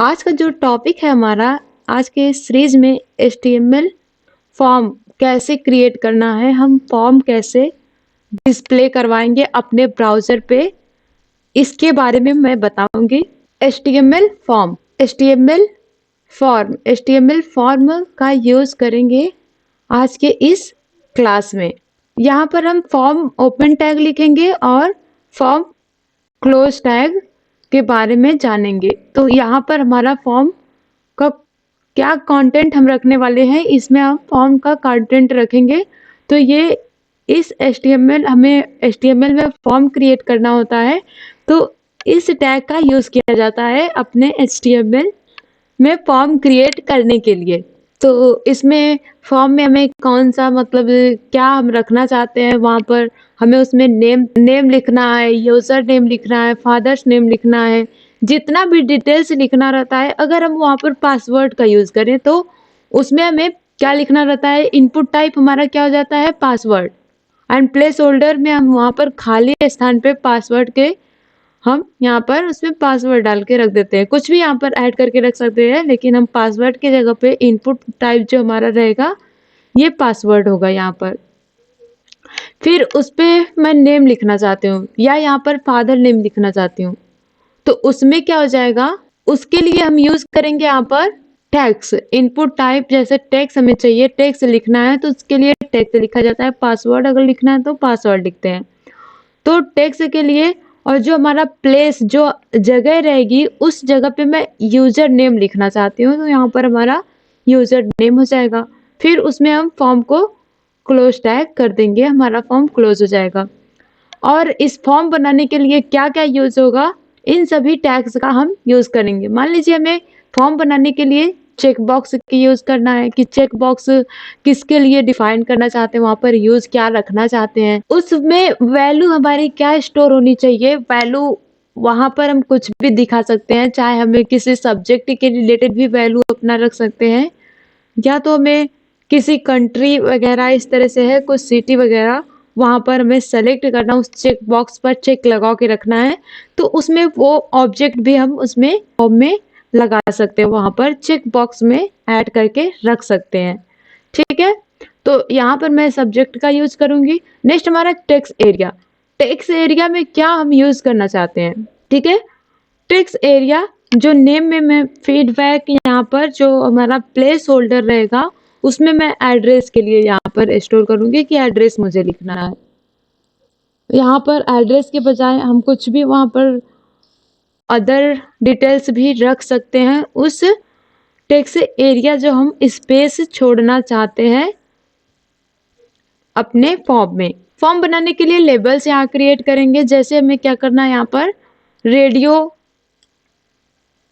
आज का जो टॉपिक है हमारा, आज के इस सीरीज में HTML फॉर्म कैसे क्रिएट करना है, हम फॉर्म कैसे डिस्प्ले करवाएंगे अपने ब्राउज़र पे, इसके बारे में मैं बताऊंगी। HTML फॉर्म, HTML फॉर्म का यूज़ करेंगे आज के इस क्लास में। यहाँ पर हम फॉर्म ओपन टैग लिखेंगे और फॉर्म क्लोज टैग के बारे में जानेंगे। तो यहाँ पर हमारा फॉर्म का क्या कंटेंट हम रखने वाले हैं, इसमें हम फॉर्म का कंटेंट रखेंगे। तो ये इस हमें HTML में फॉर्म क्रिएट करना होता है, तो इस टैग का यूज़ किया जाता है अपने HTML में फॉर्म क्रिएट करने के लिए। तो इसमें फॉर्म में हमें कौन सा मतलब क्या हम रखना चाहते हैं, वहाँ पर हमें उसमें नेम लिखना है, यूज़र नेम लिखना है, फादर्स नेम लिखना है, जितना भी डिटेल्स लिखना रहता है। अगर हम वहाँ पर पासवर्ड का यूज़ करें तो उसमें हमें क्या लिखना रहता है, इनपुट टाइप हमारा क्या हो जाता है, पासवर्ड। एंड प्लेस होल्डर में हम वहाँ पर खाली स्थान पे पासवर्ड के हम यहाँ पर उसमें पासवर्ड डाल के रख देते हैं। कुछ भी यहाँ पर ऐड करके रख सकते हैं, लेकिन हम पासवर्ड की जगह पे इनपुट टाइप जो हमारा रहेगा ये पासवर्ड होगा यहाँ पर। फिर उस पे मैं नेम लिखना चाहती हूँ या यहाँ पर फादर नेम लिखना चाहती हूँ, तो उसमें क्या हो जाएगा, उसके लिए हम यूज करेंगे यहाँ पर टेक्स्ट। इनपुट टाइप जैसे टेक्स्ट हमें चाहिए, टेक्स्ट लिखना है तो उसके लिए टेक्स्ट लिखा जाता है, पासवर्ड अगर लिखना है तो पासवर्ड लिखते हैं। तो टेक्स्ट के लिए, और जो हमारा प्लेस जो जगह रहेगी उस जगह पे मैं यूजर नेम लिखना चाहती हूँ, तो यहाँ पर हमारा यूजर नेम हो जाएगा। फिर उसमें हम फॉर्म को क्लोज टैग कर देंगे, हमारा फॉर्म क्लोज हो जाएगा। और इस फॉर्म बनाने के लिए क्या क्या यूज होगा, इन सभी टैग्स का हम यूज करेंगे। मान लीजिए हमें फॉर्म बनाने के लिए चेक बॉक्स की यूज करना है कि चेक बॉक्स किसके लिए डिफाइन करना चाहते हैं, वहां पर यूज क्या रखना चाहते हैं, उसमें वैल्यू हमारी क्या स्टोर होनी चाहिए। वैल्यू वहां पर हम कुछ भी दिखा सकते हैं, चाहे हमें किसी सब्जेक्ट के रिलेटेड भी वैल्यू अपना रख सकते हैं, या तो हमें किसी कंट्री वगैरह इस तरह से है, कुछ सिटी वगैरह, वहां पर हमें सेलेक्ट करना, उस चेक बॉक्स पर चेक लगा के रखना है, तो उसमें वो ऑब्जेक्ट भी हम उसमें फॉर्म में लगा सकते हैं, वहां पर चेक बॉक्स में ऐड करके रख सकते हैं। ठीक है, तो यहाँ पर मैं सब्जेक्ट का यूज करूंगी। नेक्स्ट हमारा टेक्स्ट एरिया। टेक्स्ट एरिया में क्या हम यूज करना चाहते हैं, ठीक है। टेक्स्ट एरिया जो नेम में मैं फीडबैक, यहाँ पर जो हमारा प्लेस होल्डर रहेगा उसमें मैं एड्रेस के लिए यहाँ पर स्टोर करूंगी कि एड्रेस मुझे लिखना है। यहाँ पर एड्रेस के बजाय हम कुछ भी वहाँ पर अदर डिटेल्स भी रख सकते हैं। उस टेक्स्ट एरिया जो हम स्पेस छोड़ना चाहते हैं अपने फॉर्म में। फॉर्म बनाने के लिए लेबल्स यहाँ क्रिएट करेंगे। जैसे हमें क्या करना है, यहाँ पर रेडियो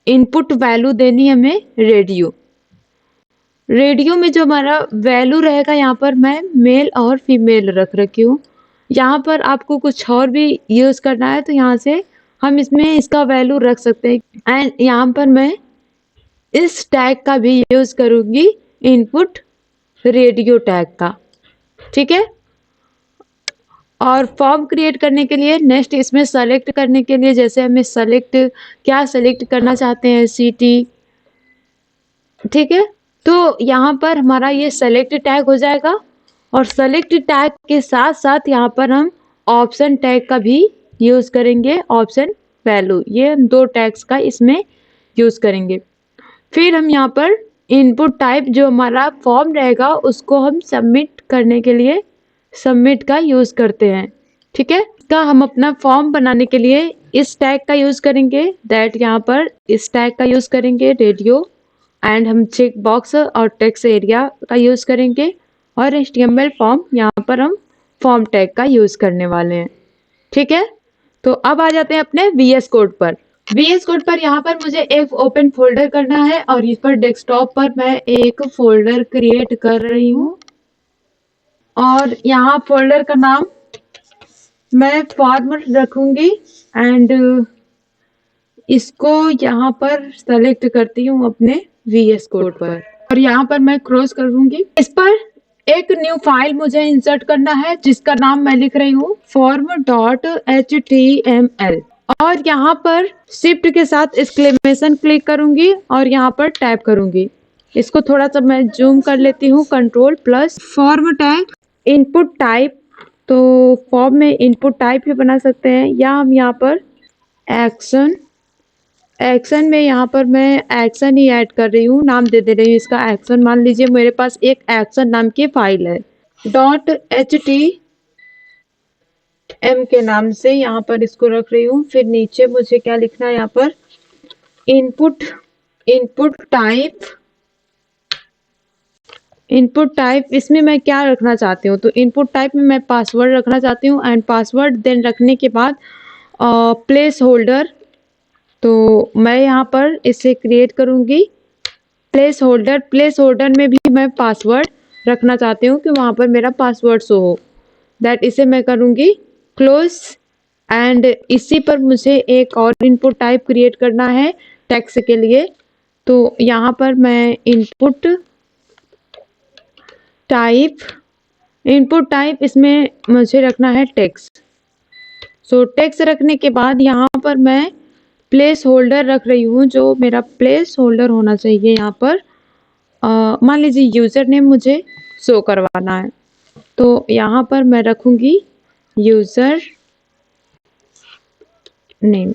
इनपुट वैल्यू देनी है हमें रेडियो। रेडियो में जो हमारा वैल्यू रहेगा, यहाँ पर मैं मेल और फीमेल रख रखी हूँ। यहाँ पर आपको कुछ और भी यूज करना है तो यहाँ से हम इसमें इसका वैल्यू रख सकते हैं। एंड यहाँ पर मैं इस टैग का भी यूज करूंगी, इनपुट रेडियो टैग का। ठीक है, और फॉर्म क्रिएट करने के लिए नेक्स्ट इसमें सेलेक्ट करने के लिए, जैसे हमें क्या सेलेक्ट करना चाहते हैं, सिटी। ठीक है, तो यहाँ पर हमारा ये सेलेक्ट टैग हो जाएगा, और सेलेक्ट टैग के साथ साथ यहाँ पर हम ऑप्शन टैग का भी यूज करेंगे, ऑप्शन वैल्यू, ये दो टैग्स का इसमें यूज करेंगे। फिर हम यहाँ पर इनपुट टाइप जो हमारा फॉर्म रहेगा उसको हम सबमिट करने के लिए सबमिट का यूज करते हैं। ठीक है, इसका हम अपना फॉर्म बनाने के लिए इस टैग का यूज करेंगे, दैट यहाँ पर इस टैग का यूज करेंगे रेडियो। एंड हम चेक बॉक्स और टेक्स्ट एरिया का यूज करेंगे, और HTML फॉर्म यहाँ पर हम फॉर्म टैग का यूज करने वाले हैं। ठीक है, तो अब आ जाते हैं अपने VS कोड पर। VS कोड पर यहाँ पर मुझे एक ओपन फोल्डर करना है, और इस पर डेस्कटॉप पर मैं एक फोल्डर क्रिएट कर रही हूँ, और यहाँ फोल्डर का नाम मैं फॉर्म रखूंगी। एंड इसको यहाँ पर सेलेक्ट करती हूँ अपने VS कोड पर, और यहाँ पर मैं क्रॉस करूंगी। इस पर एक न्यू फाइल मुझे इंसर्ट करना है, जिसका नाम मैं लिख रही हूँ form.html। और यहाँ पर शिफ्ट के साथ एक्सक्लेमेशन क्लिक करूंगी और यहाँ पर टाइप करूंगी। इसको थोड़ा सा मैं जूम कर लेती हूँ, control plus. Form tag input type, तो फॉर्म में इनपुट टाइप भी बना सकते हैं, या हम यहाँ पर एक्शन, एक्शन में यहाँ पर मैं एक्शन ही ऐड कर रही हूँ, नाम दे रही हूँ इसका एक्शन। मान लीजिए मेरे पास एक एक्शन नाम की फाइल है, .htm के नाम से यहाँ पर इसको रख रही हूँ। फिर नीचे मुझे क्या लिखना है, यहाँ पर इनपुट, इनपुट टाइप इसमें मैं क्या रखना चाहती हूँ, तो इनपुट टाइप में मैं पासवर्ड रखना चाहती हूँ। एंड पासवर्ड देन रखने के बाद प्लेस होल्डर, तो मैं यहाँ पर इसे क्रिएट करूँगी प्लेस होल्डर में भी मैं पासवर्ड रखना चाहती हूँ कि वहाँ पर मेरा पासवर्ड शो हो, दैट इसे मैं करूँगी क्लोज। एंड इसी पर मुझे एक और इनपुट टाइप क्रिएट करना है टेक्स्ट के लिए, तो यहाँ पर मैं इनपुट टाइप इसमें मुझे रखना है टेक्स्ट। सो टेक्स्ट रखने के बाद यहाँ पर मैं प्लेस होल्डर रख रही हूँ, जो मेरा प्लेस होल्डर होना चाहिए यहाँ पर मान लीजिए यूज़र नेम मुझे शो करवाना है, तो यहाँ पर मैं रखूँगी यूज़र नेम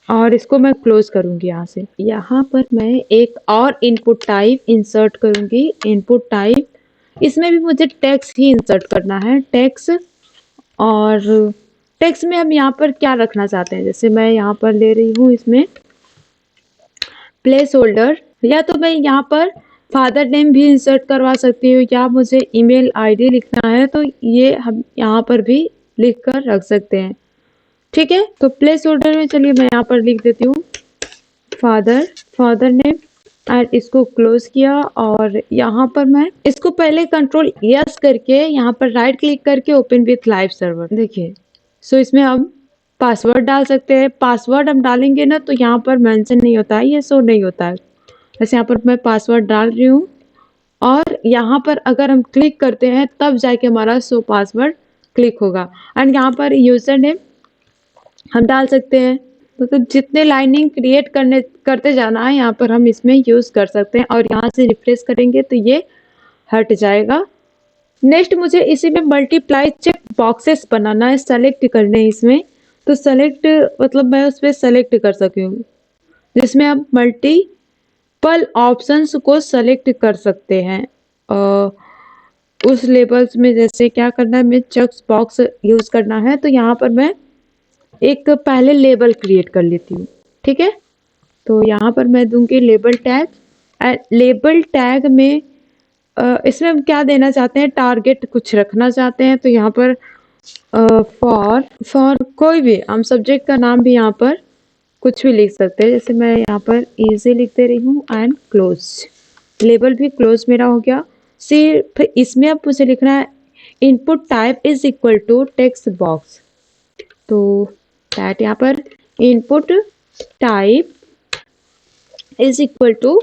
और इसको मैं क्लोज करूँगी यहाँ से। यहाँ पर मैं एक और इनपुट टाइप इंसर्ट करूँगी, इनपुट टाइप इसमें भी मुझे टेक्स्ट ही इंसर्ट करना है, टेक्स्ट। और टेक्स्ट में हम यहाँ पर क्या रखना चाहते हैं, जैसे मैं यहाँ पर ले रही हूँ इसमें प्लेस होल्डर, या तो मैं यहाँ पर फादर नेम भी इंसर्ट करवा सकती हूँ, या मुझे ईमेल आईडी लिखना है तो ये हम यहाँ पर भी लिख कर रख सकते हैं। ठीक है, तो प्लेस होल्डर में चलिए मैं यहाँ पर लिख देती हूँ फादर नेम एंड इसको क्लोज किया। और यहाँ पर मैं इसको पहले कंट्रोल यस करके यहाँ पर राइट क्लिक करके ओपन विथ लाइव सर्वर, देखिए। सो इसमें हम पासवर्ड डाल सकते हैं, पासवर्ड हम डालेंगे ना तो यहाँ पर मेंशन नहीं होता है, ये शो नहीं होता है। जैसे यहाँ पर मैं पासवर्ड डाल रही हूँ और यहाँ पर अगर हम क्लिक करते हैं तब जाके हमारा शो पासवर्ड क्लिक होगा। एंड यहाँ पर यूजर नेम हम डाल सकते हैं, तो जितने लाइनिंग क्रिएट करते जाना है यहाँ पर हम इसमें यूज कर सकते हैं। और यहाँ से रिफ्रेश करेंगे तो ये हट जाएगा। नेक्स्ट मुझे इसी में मल्टीप्लाई चेक बॉक्सेस बनाना है, सेलेक्ट करने हैं इसमें, तो सेलेक्ट मतलब मैं उस पर सेलेक्ट कर सकूँ, जिसमें आप मल्टीपल ऑप्शंस को सेलेक्ट कर सकते हैं। उस लेबल्स में जैसे क्या करना है, मैं चेक बॉक्स यूज करना है, तो यहाँ पर मैं एक पहले लेबल क्रिएट कर लेती हूँ। ठीक है, तो यहाँ पर मैं दूंगी लेबल टैग। लेबल टैग में इसमें हम क्या देना चाहते हैं, टारगेट कुछ रखना चाहते हैं, तो यहाँ पर फॉर कोई भी हम सब्जेक्ट का नाम भी यहाँ पर कुछ भी लिख सकते हैं। जैसे मैं यहाँ पर इजी लिख दे रही हूँ एंड क्लोज, लेबल भी क्लोज मेरा हो गया। सिर्फ इसमें अब मुझे लिखना है input type is equal to text box, तो दैट यहाँ पर input type is equal to,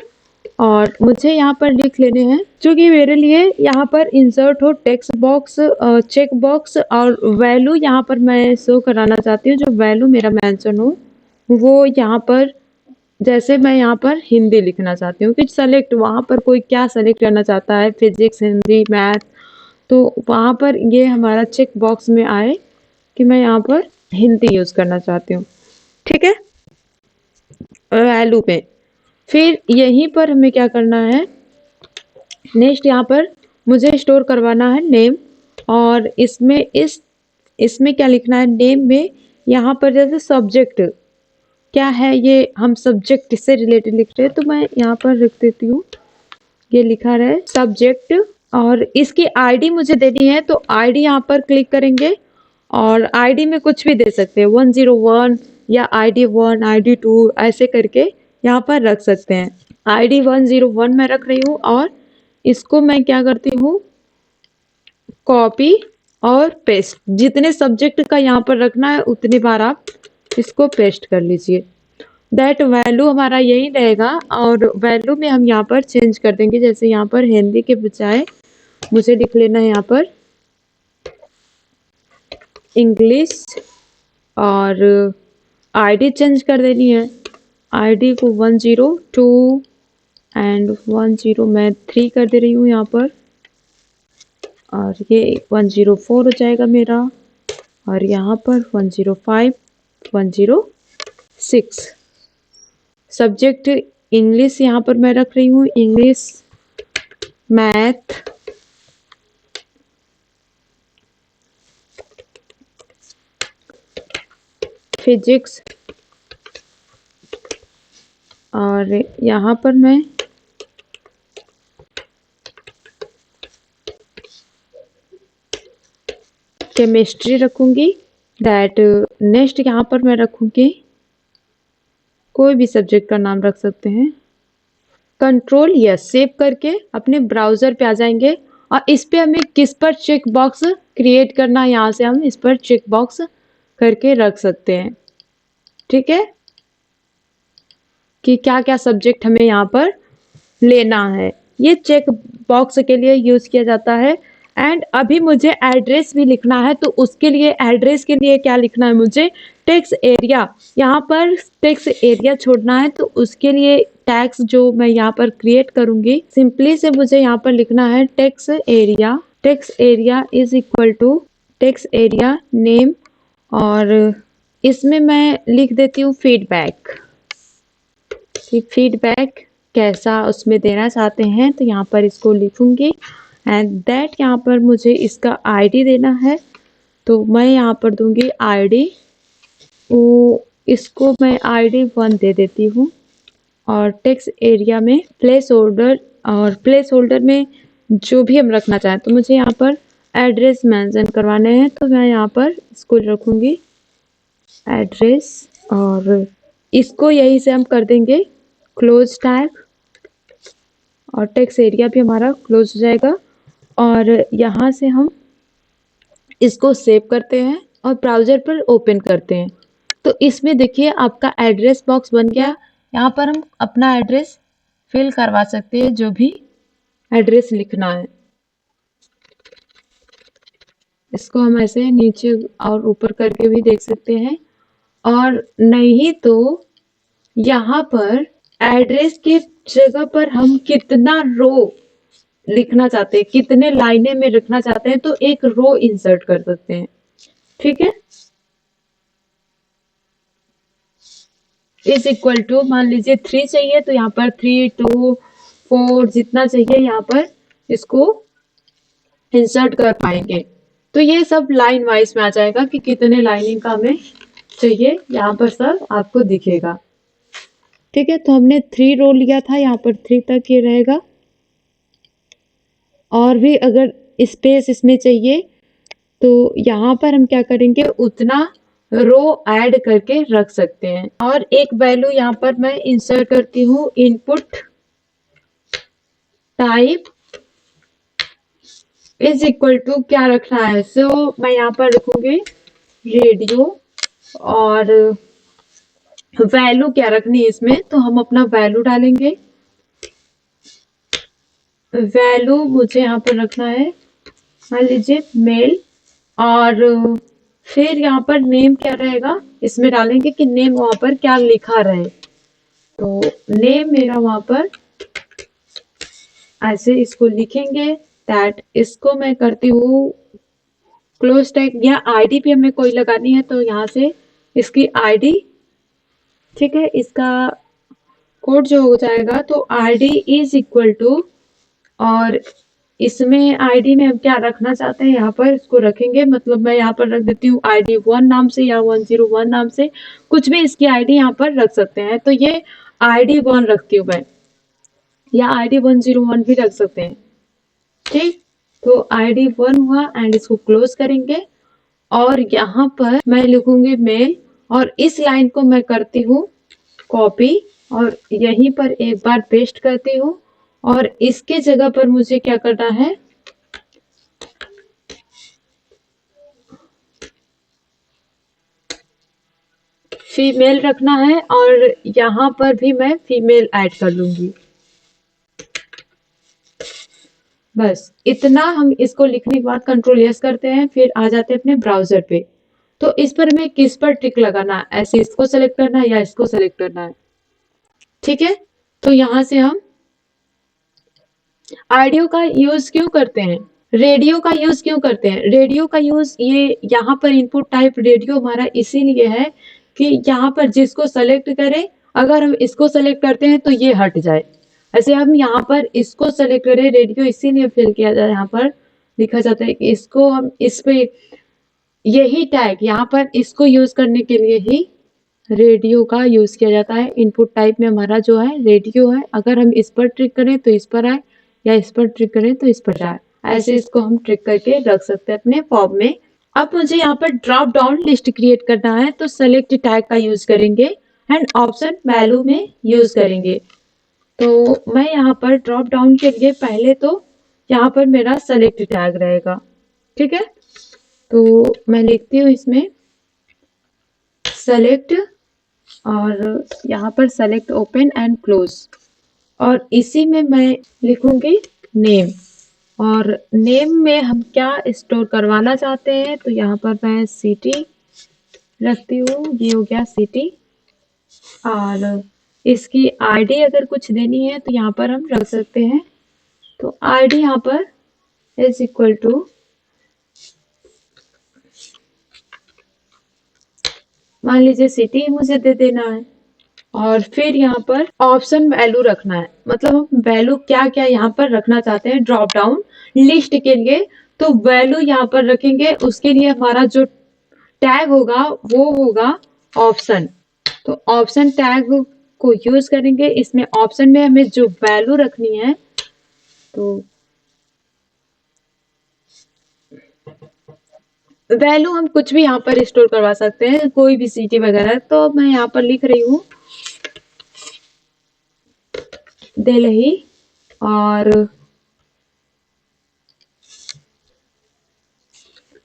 और मुझे यहाँ पर लिख लेने हैं क्योंकि मेरे लिए यहाँ पर इंसर्ट हो टेक्स्ट बॉक्स, चेक बॉक्स और वैल्यू यहाँ पर मैं शो कराना चाहती हूँ, जो वैल्यू मेरा मेंशन हो वो यहाँ पर, जैसे मैं यहाँ पर हिंदी लिखना चाहती हूँ कि सेलेक्ट, वहाँ पर कोई क्या सेलेक्ट करना चाहता है, फिजिक्स, हिंदी, मैथ, तो वहाँ पर ये हमारा चेक बॉक्स में आए कि मैं यहाँ पर हिंदी यूज करना चाहती हूँ। ठीक है, वैल्यू पे फिर यहीं पर हमें क्या करना है, नेक्स्ट यहाँ पर मुझे स्टोर करवाना है नेम, और इसमें क्या लिखना है, नेम में यहाँ पर जैसे सब्जेक्ट क्या है, ये हम सब्जेक्ट से रिलेटेड लिख रहे हैं, तो मैं यहाँ पर लिख देती हूँ, ये लिखा रहे सब्जेक्ट, और इसकी आईडी मुझे देनी है, तो आईडी यहाँ पर क्लिक करेंगे और आईडी में कुछ भी दे सकते हैं, 101 या ID 1, ID 2 ऐसे करके यहाँ पर रख सकते हैं। ID 101 मैं रख रही हूँ और इसको मैं क्या करती हूँ, कॉपी और पेस्ट, जितने सब्जेक्ट का यहाँ पर रखना है उतनी बार आप इसको पेस्ट कर लीजिए। दैट वैल्यू हमारा यही रहेगा, और वैल्यू में हम यहाँ पर चेंज कर देंगे। जैसे यहाँ पर हिंदी के बजाय मुझे लिख लेना है यहाँ पर इंग्लिश और आईडी चेंज कर देनी है। आईडी को 102 एंड 10 मैं 3 कर दे रही हूँ यहाँ पर, और ये 104 हो जाएगा मेरा, और यहाँ पर 105 106। सब्जेक्ट इंग्लिश यहाँ पर मैं रख रही हूँ, इंग्लिश, मैथ, फिजिक्स, और यहाँ पर मैं केमिस्ट्री रखूंगी। दैट नेक्स्ट यहाँ पर मैं रखूंगी, कोई भी सब्जेक्ट का नाम रख सकते हैं। कंट्रोल यस सेव करके अपने ब्राउजर पे आ जाएंगे, और इस पे हमें किस पर चेक बॉक्स क्रिएट करना है, यहाँ से हम इस पर चेक बॉक्स करके रख सकते हैं। ठीक है, कि क्या क्या सब्जेक्ट हमें यहाँ पर लेना है, ये चेक बॉक्स के लिए यूज किया जाता है। एंड अभी मुझे एड्रेस भी लिखना है, तो उसके लिए एड्रेस के लिए क्या लिखना है, मुझे टेक्स्ट एरिया, यहाँ पर टेक्स्ट एरिया छोड़ना है। तो उसके लिए टैग्स जो मैं यहाँ पर क्रिएट करूंगी, सिंपली से मुझे यहाँ पर लिखना है text area. Text area is equal to text area name, और इसमें मैं लिख देती हूँ फीडबैक, कि फीडबैक कैसा उसमें देना चाहते हैं, तो यहाँ पर इसको लिखूंगी। एंड दैट यहाँ पर मुझे इसका आईडी देना है, तो मैं यहाँ पर दूंगी आईडी, वो इसको मैं आईडी 1 दे देती हूँ। और टेक्स्ट एरिया में प्लेस होल्डर, और प्लेस होल्डर में जो भी हम रखना चाहें, तो मुझे यहाँ पर एड्रेस मेंशन करवाने हैं, तो मैं यहाँ पर इसको रखूंगी एड्रेस, और इसको यहीं से हम कर देंगे क्लोज टैग, और टेक्स्ट एरिया भी हमारा क्लोज हो जाएगा। और यहाँ से हम इसको सेव करते हैं और ब्राउजर पर ओपन करते हैं। तो इसमें देखिए आपका एड्रेस बॉक्स बन गया। यहाँ पर हम अपना एड्रेस फिल करवा सकते हैं, जो भी एड्रेस लिखना है। इसको हम ऐसे नीचे और ऊपर करके भी देख सकते हैं, और नहीं तो यहाँ पर एड्रेस के जगह पर हम कितना रो लिखना चाहते हैं, कितने लाइनें में रखना चाहते हैं, तो एक रो इंसर्ट कर सकते हैं। ठीक है, इज इक्वल टू मान लीजिए 3 चाहिए, तो यहाँ पर 3 2 4 जितना चाहिए यहाँ पर इसको इंसर्ट कर पाएंगे। तो ये सब लाइन वाइज में आ जाएगा कि कितने लाइनिंग का हमें चाहिए, यहाँ पर सब आपको दिखेगा। ठीक है, तो हमने 3 रो लिया था, यहाँ पर 3 तक ये रहेगा। और भी अगर स्पेस इसमें चाहिए, तो यहाँ पर हम क्या करेंगे, उतना रो ऐड करके रख सकते हैं। और एक वैल्यू यहाँ पर मैं इंसर्ट करती हूँ, input type is equal to क्या रखना है, सो मैं यहाँ पर रखूंगी रेडियो, और वैल्यू क्या रखनी है इसमें, तो हम अपना वैल्यू डालेंगे। वैल्यू मुझे यहाँ पर रखना है, मान लीजिए मेल, और फिर यहाँ पर नेम क्या रहेगा, इसमें डालेंगे कि नेम वहां पर क्या लिखा रहे। तो नेम मेरा वहां पर ऐसे इसको लिखेंगे। दैट इसको मैं करती हूँ क्लोज टैग, या आईडी भी हमें कोई लगानी है, तो यहाँ से इसकी आईडी, ठीक है, इसका कोड जो हो जाएगा, तो आईडी इज इक्वल टू, और इसमें आईडी में हम क्या रखना चाहते हैं यहाँ पर इसको रखेंगे। मतलब मैं यहाँ पर रख देती हूँ आईडी 1 नाम से, या 101 नाम से, कुछ भी इसकी आईडी यहाँ पर रख सकते हैं। तो ये आईडी 1 रखती हूँ मैं, या आईडी 101 भी रख सकते हैं। ठीक, तो आईडी 1 हुआ, एंड इसको क्लोज करेंगे। और यहाँ पर मैं लिखूंगी मेल, और इस लाइन को मैं करती हूँ कॉपी, और यहीं पर एक बार पेस्ट करती हूँ। और इसके जगह पर मुझे क्या करना है, फीमेल रखना है, और यहाँ पर भी मैं फीमेल ऐड कर लूंगी। बस इतना हम इसको लिखने के बाद कंट्रोल यस करते हैं, फिर आ जाते हैं अपने ब्राउजर पे। तो इस पर हमें किस पर टिक लगाना है, ऐसे इसको सेलेक्ट करना है या इसको सेलेक्ट करना है। ठीक है, तो यहाँ से हम ऑडियो का यूज क्यों करते हैं, रेडियो का यूज क्यों करते हैं, रेडियो का यूज ये यहाँ पर इनपुट टाइप रेडियो हमारा इसीलिए है कि यहाँ पर जिसको सेलेक्ट करें, अगर हम इसको सेलेक्ट करते हैं तो ये हट जाए। ऐसे हम यहाँ पर इसको सेलेक्ट करें, रेडियो इसीलिए फिल किया जाए, यहाँ पर लिखा जाता है कि इसको हम इस पे यही टैग यहाँ पर इसको यूज करने के लिए ही रेडियो का यूज किया जाता है। इनपुट टाइप में हमारा जो है रेडियो है, अगर हम इस पर ट्रिक करें तो इस पर आए या इस पर ट्रिक करें तो इस पर जाए, ऐसे इसको हम ट्रिक करके रख सकते हैं अपने फॉर्म में। अब मुझे यहाँ पर ड्रॉप डाउन लिस्ट क्रिएट करना है, तो सेलेक्ट टैग का यूज करेंगे एंड ऑप्शन वैल्यू में यूज करेंगे। तो मैं यहाँ पर ड्रॉप डाउन के लिए पहले तो यहाँ पर मेरा सेलेक्ट टैग रहेगा। ठीक है, तो मैं लिखती हूँ इसमें सेलेक्ट और यहाँ पर सेलेक्ट ओपन एंड क्लोज, और इसी में मैं लिखूंगी नेम, और नेम में हम क्या स्टोर करवाना चाहते हैं, तो यहाँ पर मैं सिटी रखती हूँ, ये हो गया सिटी। और इसकी आईडी अगर कुछ देनी है तो यहाँ पर हम रख सकते हैं, तो आईडी यहाँ पर इज इक्वल टू, मान लीजिए सिटी मुझे दे देना है, और फिर यहाँ पर ऑप्शन वैल्यू रखना है, मतलब हम वैल्यू क्या क्या यहाँ पर रखना चाहते हैं ड्रॉप डाउन लिस्ट के लिए, तो वैल्यू यहाँ पर रखेंगे। उसके लिए हमारा जो टैग होगा वो होगा ऑप्शन, तो ऑप्शन टैग को यूज करेंगे। इसमें ऑप्शन में हमें जो वैल्यू रखनी है, तो वैल्यू हम कुछ भी यहाँ पर स्टोर करवा सकते हैं, कोई भी सिटी वगैरह। तो मैं यहाँ पर लिख रही हूँ दिल्ली, और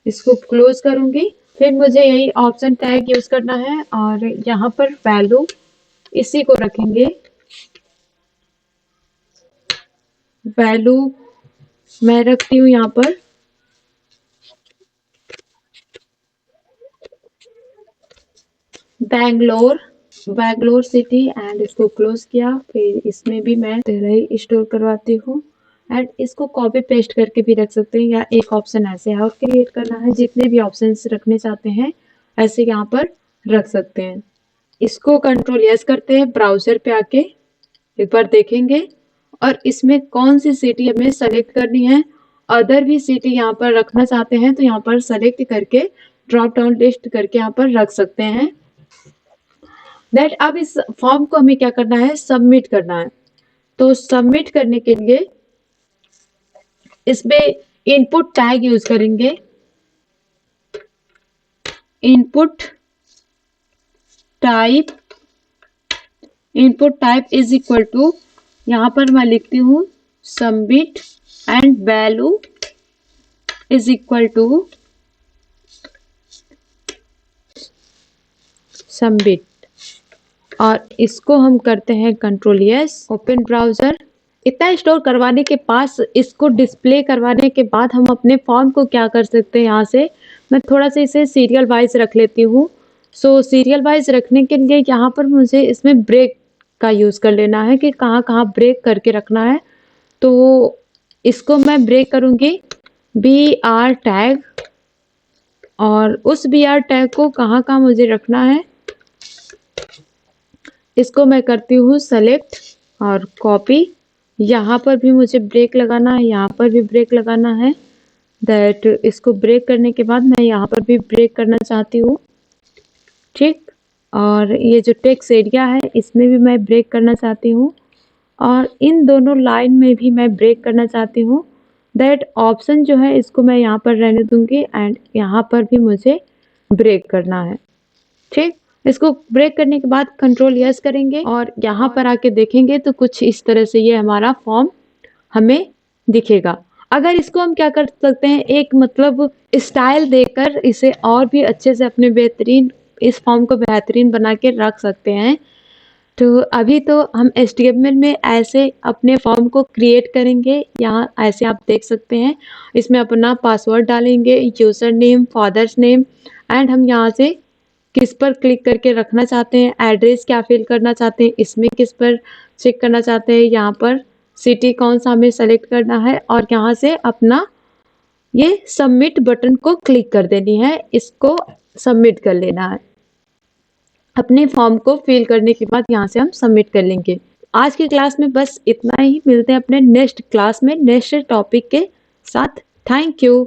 इसको क्लोज करूंगी। फिर मुझे यही ऑप्शन टैग यूज करना है, और यहाँ पर वैल्यू इसी को रखेंगे। वैल्यू मैं रखती हूँ यहाँ पर बैंगलोर, बैंगलोर सिटी, एंड इसको क्लोज किया। फिर इसमें भी मैं दिल्ली स्टोर करवाती हूँ, एंड इसको कॉपी पेस्ट करके भी रख सकते हैं, या एक ऑप्शन ऐसे और क्रिएट करना है, जितने भी ऑप्शंस रखने चाहते हैं ऐसे यहाँ पर रख सकते हैं। इसको कंट्रोल यस करते हैं, ब्राउजर पे आके एक बार देखेंगे, और इसमें कौन सी सिटी हमें सेलेक्ट करनी है, अदर भी सिटी यहाँ पर रखना चाहते हैं तो यहाँ पर सेलेक्ट करके ड्रॉप डाउन लिस्ट करके यहाँ पर रख सकते हैं। दैट अब इस फॉर्म को हमें क्या करना है, सबमिट करना है। तो सबमिट करने के लिए इसमें इनपुट टैग यूज करेंगे, input type, input type is equal to, यहाँ पर मैं लिखती हूँ submit, and value is equal to submit, और इसको हम करते हैं कंट्रोल यस, ओपन ब्राउजर। इतना स्टोर करवाने के पास, इसको डिस्प्ले करवाने के बाद हम अपने फॉर्म को क्या कर सकते हैं, यहाँ से मैं थोड़ा सा इसे सीरियल वाइज रख लेती हूँ। सो सीरियल वाइज रखने के लिए यहाँ पर मुझे इसमें ब्रेक का यूज कर लेना है कि कहाँ कहाँ ब्रेक करके रखना है। तो इसको मैं ब्रेक करूँगी BR टैग, और उस BR टैग को कहाँ कहाँ मुझे रखना है, इसको मैं करती हूँ सेलेक्ट और कॉपी। यहाँ पर भी मुझे ब्रेक लगाना है, यहाँ पर भी ब्रेक लगाना है। दैट इसको ब्रेक करने के बाद मैं यहाँ पर भी ब्रेक करना चाहती हूँ। ठीक, और ये जो टेक्स्ट एरिया है इसमें भी मैं ब्रेक करना चाहती हूँ, और इन दोनों लाइन में भी मैं ब्रेक करना चाहती हूँ। दैट ऑप्शन जो है इसको मैं यहाँ पर रहने दूंगी, एंड यहाँ पर भी मुझे ब्रेक करना है। ठीक, इसको ब्रेक करने के बाद कंट्रोल यस करेंगे, और यहाँ पर आके देखेंगे तो कुछ इस तरह से ये हमारा फॉर्म हमें दिखेगा। अगर इसको हम क्या कर सकते हैं, एक मतलब स्टाइल देकर इसे और भी अच्छे से अपने बेहतरीन, इस फॉर्म को बेहतरीन बना के रख सकते हैं। तो अभी तो हम HTML में ऐसे अपने फॉर्म को क्रिएट करेंगे। यहाँ ऐसे आप देख सकते हैं, इसमें अपना पासवर्ड डालेंगे, user name, father's name, and हम यहाँ से किस पर क्लिक करके रखना चाहते हैं, एड्रेस क्या फिल करना चाहते हैं, इसमें किस पर चेक करना चाहते हैं, यहाँ पर सिटी कौन सा हमें सेलेक्ट करना है और यहाँ से अपना ये सबमिट बटन को क्लिक कर देनी है, इसको सबमिट कर लेना है। अपने फॉर्म को फिल करने के बाद यहाँ से हम सबमिट कर लेंगे। आज की क्लास में बस इतना ही, मिलते हैं अपने नेक्स्ट क्लास में नेक्स्ट टॉपिक के साथ। Thank you.